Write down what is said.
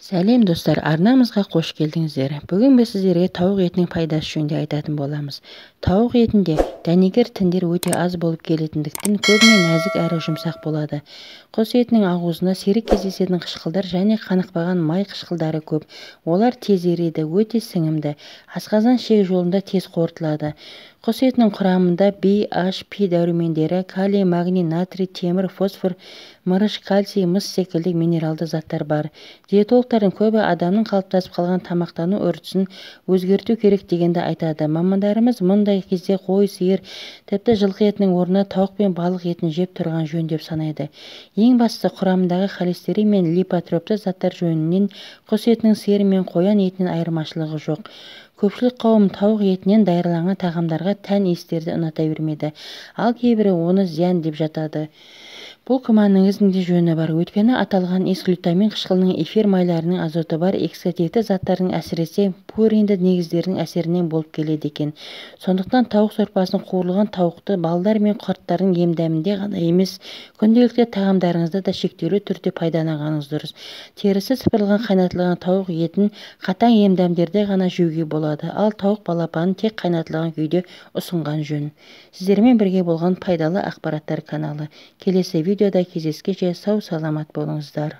Сәлем достар, арнамызға қош келдіңіздер. Бүгін біз сіздерге тауық етінің пайдасы жөнінде айтатын боламыз. Тауық етінде дәнекер тіндер өте аз болып келетіндіктен көбіне нәзік әрі жұмсақ болады. Құс етінің ақуызында сирек кездесетін қышқылдар және қанықпаған май қышқылдары көп. Олар тез ериді, өте сіңімді. Асқазан ішек жолында тез қорытылады. Құс етінің құрамында B, H, P дәрумендері, калий, магний, натрий, темір, фосфор, мырыш, кальций, мыс секілді минералды заттар бар. Диетологтардың көбі адамның қалыптасып қалған тамақтану үрдісін өзгерту керек дегенді айтады. Мамандарымыз мұндай кезде қой, сиыр, тіпті жылқы етінің орнына тауық пен балық етін жеп тұрған жөн деп санайды. Ең бастысы құрамындағы холестерин мен липотропты заттар жөнінен құс етінің сиыр мен қоян етінен айырмашылығы жоқ. Көпшілік қауым тауық етінен даярланған тағамдарға тән иістерді ұната бермейді, ал кейбірі оны зиян деп жатады. Бұл күмәніңіздің де жөні бар. Өйткені аталған иіс-глютамин қышқылының эфир майларының азоты бар эксидивті заттардың әсіресе пуринді негіздерінің әсерінен болып келеді екен. Сондықтан тауық сорпасын қуырылған тауықты балдар мен құрттардың ем-дәмінде ғана емес, күнделікті тағамдарыңызда да шектеулі түрде пайдаланғаныңыз дұрыс. Терісі сыпырылған қайнатылған тауық етін қатаң ем-дәмдерде ғана жеуге болады, ал тауық балапанын тек қайнатылған күйде ұсынған жөн. Сіздермен бірге болған пайдалы ақпараттар каналы. Келесі видеода кездескенше сау саламат болыңыздар.